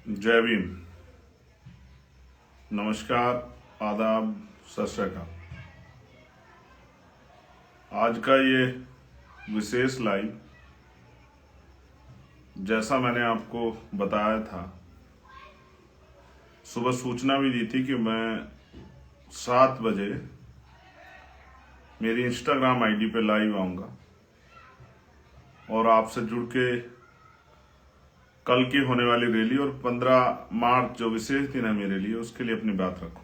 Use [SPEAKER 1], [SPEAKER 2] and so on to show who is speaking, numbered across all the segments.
[SPEAKER 1] जय भीम। नमस्कार, आदाब, सत श्री अकाल। आज का ये विशेष लाइव, जैसा मैंने आपको बताया था, सुबह सूचना भी दी थी कि मैं 7 बजे मेरी इंस्टाग्राम आईडी पे लाइव आऊंगा और आपसे जुड़ के कल की होने वाली रैली और 15 मार्च जो विशेष दिन है मेरे लिए, उसके लिए अपनी बात रखूंगा।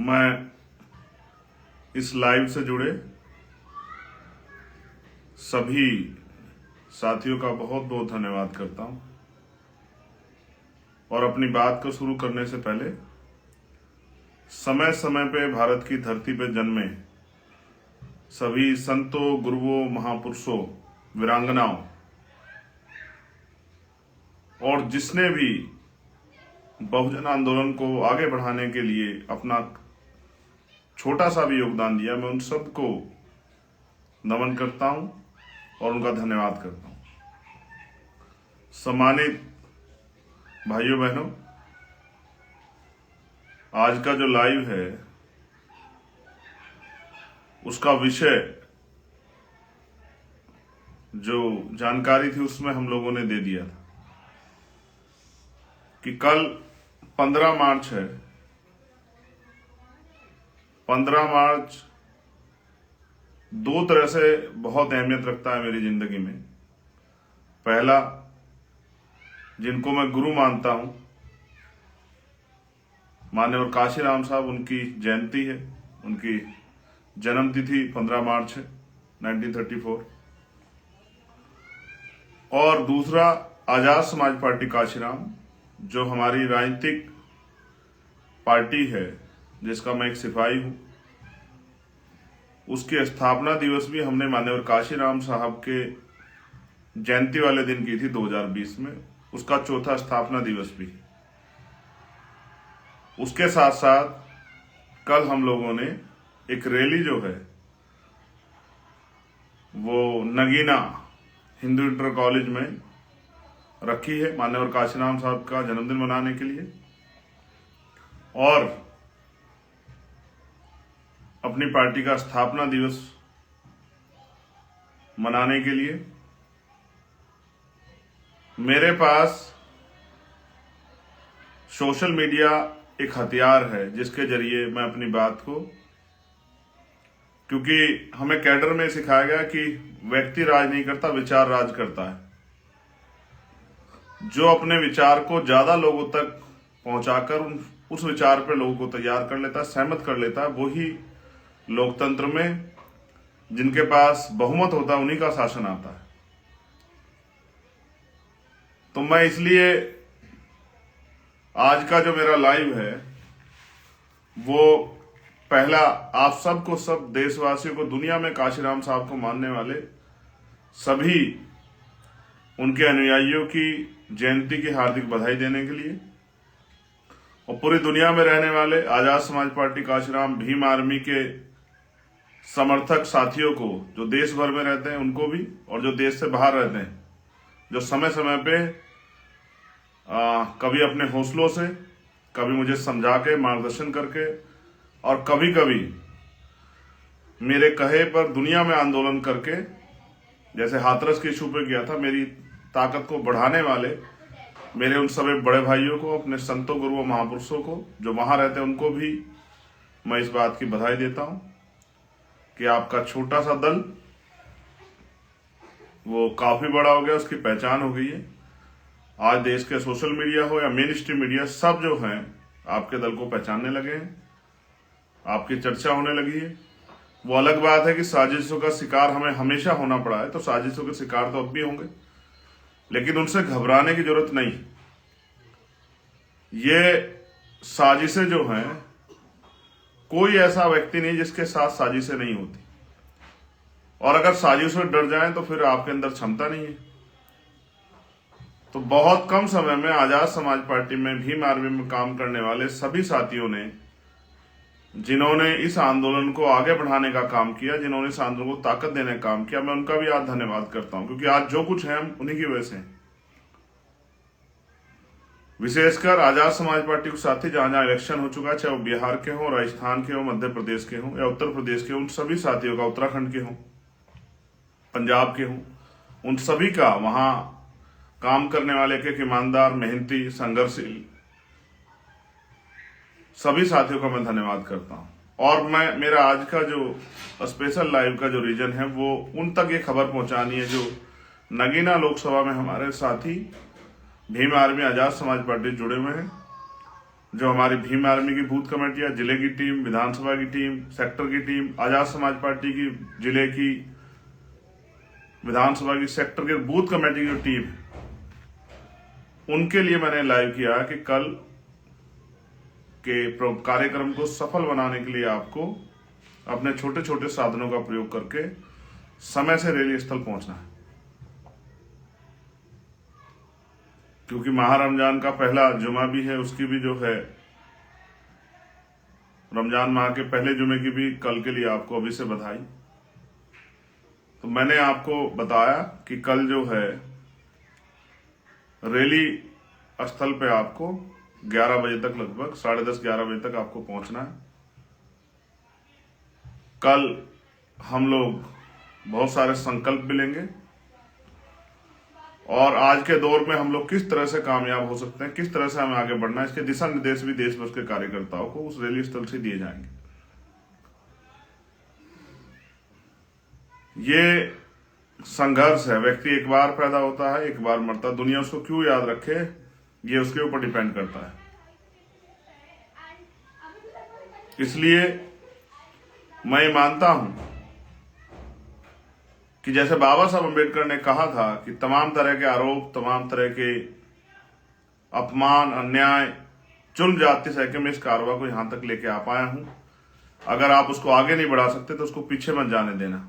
[SPEAKER 1] मैं इस लाइव से जुड़े सभी साथियों का बहुत बहुत धन्यवाद करता हूं और अपनी बात को शुरू करने से पहले समय समय पे भारत की धरती पे जन्मे सभी संतों, गुरुओं, महापुरुषों, वीरांगनाओं और जिसने भी बहुजन आंदोलन को आगे बढ़ाने के लिए अपना छोटा सा भी योगदान दिया, मैं उन सबको नमन करता हूं और उनका धन्यवाद करता हूं। सम्मानित भाइयों बहनों, आज का जो लाइव है उसका विषय, जो जानकारी थी उसमें हम लोगों ने दे दिया था कि कल 15 मार्च है। 15 मार्च दो तरह से बहुत अहमियत रखता है मेरी जिंदगी में। पहला, जिनको मैं गुरु मानता हूं, माननीय काशीराम साहब, उनकी जयंती है, उनकी जन्मतिथि 15 मार्च है 1934। और दूसरा, आजाद समाज पार्टी काशीराम, जो हमारी राजनीतिक पार्टी है, जिसका मैं एक सिपाही हूं, उसकी स्थापना दिवस भी हमने माननीय काशीराम साहब के जयंती वाले दिन की थी 2020 में, उसका चौथा स्थापना दिवस भी। उसके साथ साथ कल हम लोगों ने एक रैली जो है वो नगीना हिंदू इंटर कॉलेज में रखी है माननीय काशीराम साहब का जन्मदिन मनाने के लिए और अपनी पार्टी का स्थापना दिवस मनाने के लिए। मेरे पास सोशल मीडिया एक हथियार है जिसके जरिए मैं अपनी बात को, क्योंकि हमें कैडर में सिखाया गया कि व्यक्ति राज नहीं करता, विचार राज करता है। जो अपने विचार को ज्यादा लोगों तक पहुंचाकर उस विचार पर लोगों को तैयार कर लेता है, सहमत कर लेता है, वही लोकतंत्र में जिनके पास बहुमत होता है उन्हीं का शासन आता है। तो मैं इसलिए आज का जो मेरा लाइव है वो पहला, आप सबको, सब देशवासियों को, दुनिया में काशीराम साहब को मानने वाले सभी उनके अनुयायियों की जयंती की हार्दिक बधाई देने के लिए, और पूरी दुनिया में रहने वाले आजाद समाज पार्टी काशीराम भीम आर्मी के समर्थक साथियों को, जो देश भर में रहते हैं उनको भी, और जो देश से बाहर रहते हैं, जो समय समय पे कभी अपने हौसलों से, कभी मुझे समझा के, मार्गदर्शन करके, और कभी कभी मेरे कहे पर दुनिया में आंदोलन करके, जैसे हाथरस के इशू पे किया था, मेरी ताकत को बढ़ाने वाले मेरे उन सभी बड़े भाइयों को, अपने संतों, गुरुओं, महापुरुषों को जो वहां रहते हैं, उनको भी मैं इस बात की बधाई देता हूं कि आपका छोटा सा दल वो काफी बड़ा हो गया, उसकी पहचान हो गई है। आज देश के सोशल मीडिया हो या मेन स्ट्रीम मीडिया, सब जो हैं आपके दल को पहचानने लगे हैं, आपकी चर्चा होने लगी है। वो अलग बात है कि साजिशों का शिकार हमें हमेशा होना पड़ा है, तो साजिशों के शिकार तो अब भी होंगे, लेकिन उनसे घबराने की जरूरत नहीं। ये साजिशें जो हैं, कोई ऐसा व्यक्ति नहीं जिसके साथ साजिशें नहीं होती, और अगर साजिशों से डर जाएं तो फिर आपके अंदर क्षमता नहीं है। तो बहुत कम समय में आजाद समाज पार्टी में, भीम आर्मी में काम करने वाले सभी साथियों ने, जिन्होंने इस आंदोलन को आगे बढ़ाने का काम किया, जिन्होंने इस आंदोलन को ताकत देने का काम किया, मैं उनका भी आज धन्यवाद करता हूं, क्योंकि आज जो कुछ है हम उन्हीं की वजह से हैं। विशेषकर आजाद समाज पार्टी के साथी जहां जहां इलेक्शन हो चुका है, चाहे वो बिहार के हों, राजस्थान के हों, मध्य प्रदेश के हों या उत्तर प्रदेश के, उन सभी साथियों का, उत्तराखंड के हों, पंजाब के हों, उन सभी का वहां काम करने वाले के ईमानदार, मेहनती, संघर्षशील सभी साथियों का मैं धन्यवाद करता हूं। और मैं मेरा आज का जो स्पेशल लाइव का जो रीजन है वो उन तक ये खबर पहुंचानी है जो नगीना लोकसभा में हमारे साथी भीम आर्मी आजाद समाज पार्टी जुड़े हुए हैं, जो हमारी भीम आर्मी की बूथ कमेटियां, जिले की टीम, विधानसभा की टीम, सेक्टर की टीम, आजाद समाज पार्टी की जिले की, विधानसभा की, सेक्टर की बूथ कमेटी की जो टीम, उनके लिए मैंने लाइव किया कि कल के कार्यक्रम को सफल बनाने के लिए आपको अपने छोटे छोटे साधनों का प्रयोग करके समय से रैली स्थल पहुंचना है, क्योंकि माह रमजान का पहला जुमा भी है, उसकी भी जो है रमजान माह के पहले जुमे की भी कल के लिए आपको अभी से बधाई। तो मैंने आपको बताया कि कल जो है रैली स्थल पे आपको 11 बजे तक, लगभग 10:30-11 बजे तक आपको पहुंचना है। कल हम लोग बहुत सारे संकल्प भी लेंगे और आज के दौर में हम लोग किस तरह से कामयाब हो सकते हैं, किस तरह से हमें आगे बढ़ना है, इसके दिशा निर्देश भी देश भर के कार्यकर्ताओं को उस रैली स्थल से दिए जाएंगे। ये संघर्ष है, व्यक्ति एक बार पैदा होता है, एक बार मरता है, दुनिया उसको क्यों याद रखे ये उसके ऊपर डिपेंड करता है। इसलिए मैं मानता हूं कि जैसे बाबा साहब अम्बेडकर ने कहा था कि तमाम तरह के आरोप, तमाम तरह के अपमान, अन्याय, जुल्म, जाति सह के मैं इस कारवा को यहां तक लेके आ पाया हूं। अगर आप उसको आगे नहीं बढ़ा सकते तो उसको पीछे मत जाने देना।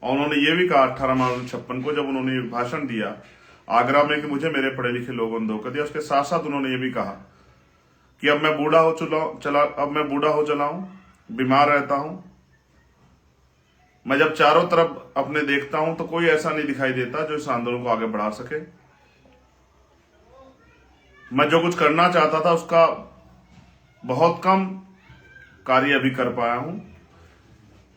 [SPEAKER 1] और उन्होंने ये भी कहा 18 मार्च 1956 को जब उन्होंने भाषण दिया आगरा में कि मुझे मेरे पढ़े लिखे लोगों ने धोखा दिया, उसके साथ साथ उन्होंने ये भी कहा कि अब मैं बूढ़ा हो चला हूं, बीमार रहता हूं, मैं जब चारों तरफ अपने देखता हूं तो कोई ऐसा नहीं दिखाई देता जो इस आंदोलन को आगे बढ़ा सके। मैं जो कुछ करना चाहता था उसका बहुत कम कार्य अभी कर पाया हूं।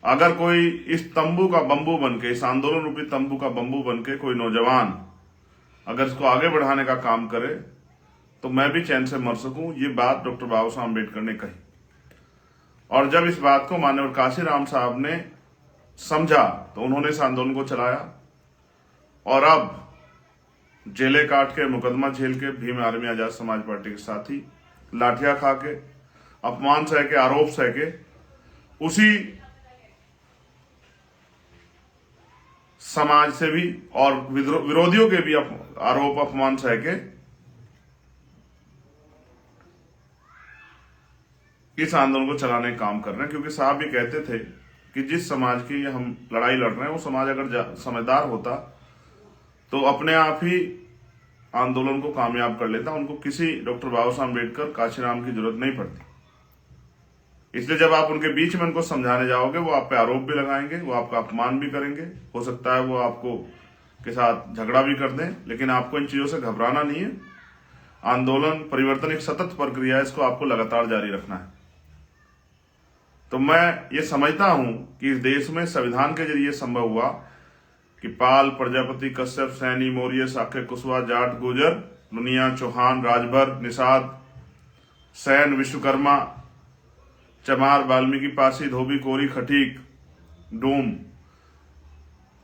[SPEAKER 1] अगर कोई इस तंबू का बंबू बनके, इस आंदोलन रूपी तंबू का बंबू बनके कोई नौजवान अगर इसको आगे बढ़ाने का काम करे तो मैं भी चैन से मर सकूं, ये बात डॉक्टर बाबा साहब अम्बेडकर ने कही। और जब इस बात को माननीय काशीराम साहब ने समझा तो उन्होंने इस आंदोलन को चलाया और अब जेले काट के, मुकदमा झेल के, भीम आर्मी आजाद समाज पार्टी के साथी लाठियां खा के, अपमान सह के, आरोप सह के, उसी समाज से भी और विरोधियों के भी आरोप, अपमान सह के इस आंदोलन को चलाने का काम कर रहे हैं। क्योंकि साहब भी कहते थे कि जिस समाज की हम लड़ाई लड़ रहे हैं वो समाज अगर समझदार होता तो अपने आप ही आंदोलन को कामयाब कर लेता, उनको किसी डॉक्टर बाबा साहब अम्बेडकर, काशीराम की जरूरत नहीं पड़ती। इसलिए जब आप उनके बीच में उनको समझाने जाओगे वो आप पे आरोप भी लगाएंगे, वो आपका अपमान भी करेंगे, हो सकता है वो आपको के साथ झगड़ा भी कर दें, लेकिन आपको इन चीजों से घबराना नहीं है। आंदोलन, परिवर्तन एक सतत प्रक्रिया है, इसको आपको लगातार जारी रखना है। तो मैं ये समझता हूं कि इस देश में संविधान के जरिए संभव हुआ कि पाल, प्रजापति, कश्यप, सैनी, मौर्य, साक्य, कुशवाहा, जाट, गुर्जर, लुनिया, चौहान, राजभर, निषाद, सैन, विश्वकर्मा, चमार, वाल्मीकि, पासी, धोबी, कोरी, खटीक, डूम,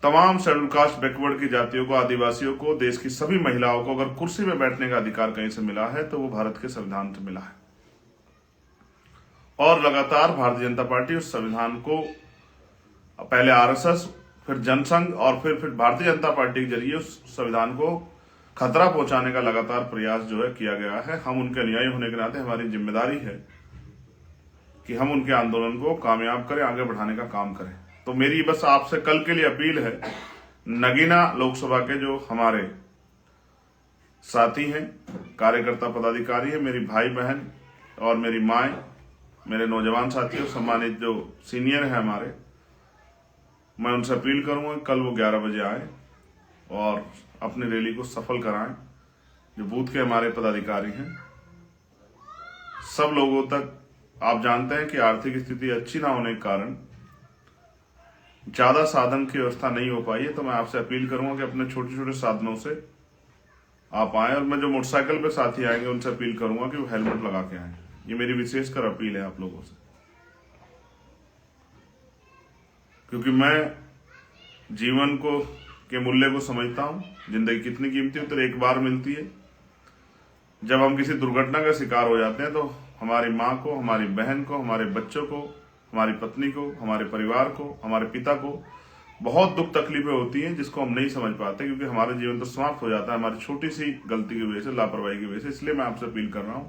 [SPEAKER 1] तमाम शेड्यूल कास्ट, बैकवर्ड की जातियों को, आदिवासियों को, देश की सभी महिलाओं को अगर कुर्सी में बैठने का अधिकार कहीं से मिला है तो वो भारत के संविधान से मिला है। और लगातार भारतीय जनता पार्टी उस संविधान को, पहले आरएसएस, फिर जनसंघ और फिर भारतीय जनता पार्टी के जरिए उस संविधान को खतरा पहुंचाने का लगातार प्रयास जो है किया गया है। हम उनके अनुयायी होने के नाते हमारी जिम्मेदारी है कि हम उनके आंदोलन को कामयाब करें, आगे बढ़ाने का काम करें। तो मेरी बस आपसे कल के लिए अपील है, नगीना लोकसभा के जो हमारे साथी हैं, कार्यकर्ता, पदाधिकारी हैं, मेरी भाई बहन और मेरी माए, मेरे नौजवान साथियों, सम्मानित जो सीनियर हैं हमारे, मैं उनसे अपील करूंगा कल वो 11 बजे आए और अपनी रैली को सफल कराएं। जो बूथ के हमारे पदाधिकारी हैं, सब लोगों तक, आप जानते हैं कि आर्थिक स्थिति अच्छी ना होने के कारण ज्यादा साधन की व्यवस्था नहीं हो पाई है, तो मैं आपसे अपील करूंगा कि अपने छोटे छोटे साधनों से आप आए, और मैं जो मोटरसाइकिल पे साथी आएंगे उनसे अपील करूंगा कि वो हेलमेट लगा के आए। ये मेरी विशेषकर अपील है आप लोगों से, क्योंकि मैं जीवन को के मूल्य को समझता हूं। जिंदगी कितनी कीमती है, तो एक बार मिलती है। जब हम किसी दुर्घटना का शिकार हो जाते हैं तो हमारी माँ को, हमारी बहन को, हमारे बच्चों को, हमारी पत्नी को, हमारे परिवार को, हमारे पिता को बहुत दुख तकलीफें होती हैं, जिसको हम नहीं समझ पाते, क्योंकि हमारा जीवन तो समाप्त हो जाता है हमारी छोटी सी गलती की वजह से, लापरवाही की वजह से। इसलिए मैं आपसे अपील कर रहा हूं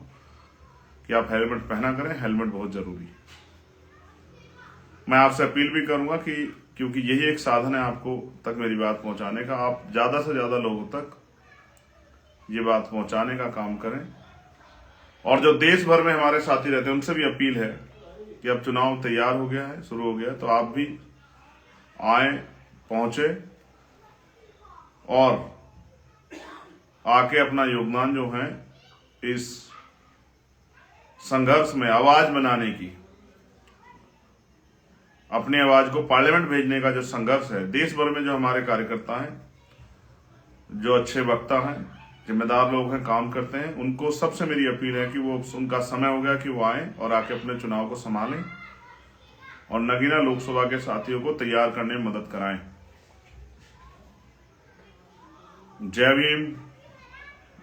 [SPEAKER 1] कि आप हेलमेट पहना करें। हेलमेट बहुत जरूरी है। मैं आपसे अपील भी करूंगा कि क्योंकि यही एक साधन है आपको तक मेरी बात पहुंचाने का, आप ज्यादा से ज्यादा लोगों तक ये बात पहुंचाने का काम करें। और जो देश भर में हमारे साथी रहते हैं उनसे भी अपील है कि अब चुनाव तैयार हो गया है, शुरू हो गया है, तो आप भी आए, पहुंचे और आके अपना योगदान जो है इस संघर्ष में आवाज बनाने की, अपनी आवाज को पार्लियामेंट भेजने का जो संघर्ष है, देश भर में जो हमारे कार्यकर्ता हैं, जो अच्छे वक्ता हैं, जिम्मेदार लोग हैं, काम करते हैं, उनको सबसे मेरी अपील है कि वो, उनका समय हो गया कि वो आए और आके अपने चुनाव को संभालें और नगीना लोकसभा के साथियों को तैयार करने में मदद कराएं। जय भीम,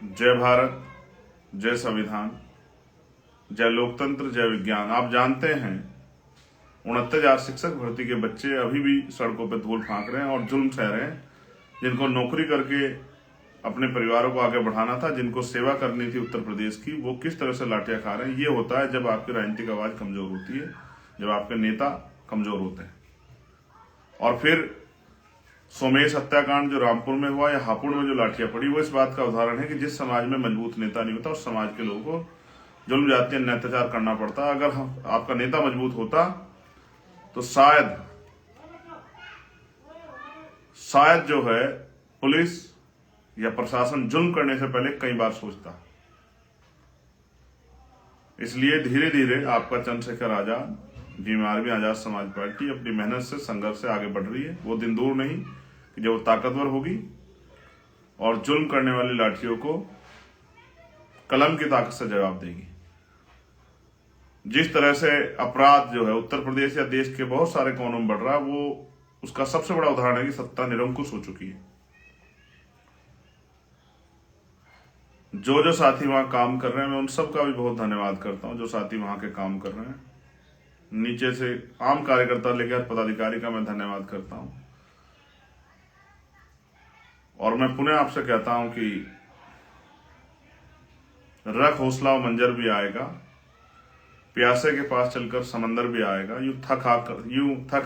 [SPEAKER 1] जय भारत, जय संविधान, जय लोकतंत्र, जय विज्ञान। आप जानते हैं 69,000 शिक्षक भर्ती के बच्चे अभी भी सड़कों पर धूल फांक रहे हैं और जुल्म सह रहे हैं, जिनको नौकरी करके अपने परिवारों को आगे बढ़ाना था, जिनको सेवा करनी थी उत्तर प्रदेश की, वो किस तरह से लाठियां खा रहे हैं। ये होता है जब आपकी राजनीतिक आवाज कमजोर होती है, जब आपके नेता कमजोर होते हैं। और फिर सोमेश हत्याकांड जो रामपुर में हुआ या हापुड़ में जो लाठियां पड़ी, वो इस बात का उदाहरण है कि जिस समाज में मजबूत नेता नहीं होता, उस समाज के लोगों को जुल्म जातीय अत्याचार करना पड़ता। अगर आपका नेता मजबूत होता तो शायद जो है पुलिस या प्रशासन जुल्म करने से पहले कई बार सोचता। इसलिए धीरे धीरे आपका चंद्रशेखर आजाद, भीम आर्मी, आजाद समाज पार्टी अपनी मेहनत से, संघर्ष से आगे बढ़ रही है। वो दिन दूर नहीं कि जब वो ताकतवर होगी और जुल्म करने वाली लाठियों को कलम की ताकत से जवाब देगी। जिस तरह से अपराध जो है उत्तर प्रदेश या देश के बहुत सारे कोनों में बढ़ रहा है, वो उसका सबसे बड़ा उदाहरण है कि सत्ता निरंकुश हो चुकी है। जो साथी वहां काम कर रहे हैं, मैं उन सब का भी बहुत धन्यवाद करता हूं, जो साथी वहां के काम कर रहे हैं। नीचे से आम कार्यकर्ता लेकर पदाधिकारी का मैं धन्यवाद करता हूं। और मैं पुनः आपसे कहता हूं कि रख हौसला, मंजर भी आएगा, प्यासे के पास चलकर समंदर भी आएगा। यूं थक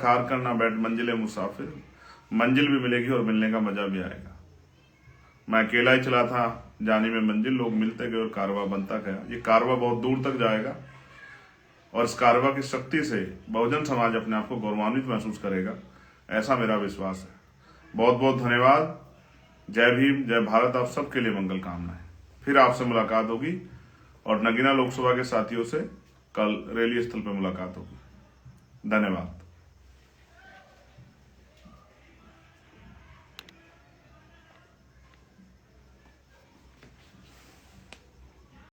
[SPEAKER 1] हार कर ना बैठ मंजिले मुसाफिर, मंजिल भी मिलेगी और मिलने का मजा भी आएगा। मैं अकेला ही चला था जाने में मंजिल, लोग मिलते गए और कारवा बनता गया। ये कारवा बहुत दूर तक जाएगा और इस कारवा की शक्ति से बहुजन समाज अपने आप को गौरवान्वित महसूस करेगा, ऐसा मेरा विश्वास है। बहुत बहुत धन्यवाद। जय भीम, जय भारत। आप सबके लिए मंगल कामनाएं। फिर आपसे मुलाकात होगी और नगीना लोकसभा के साथियों से कल रैली स्थल पर मुलाकात होगी। धन्यवाद।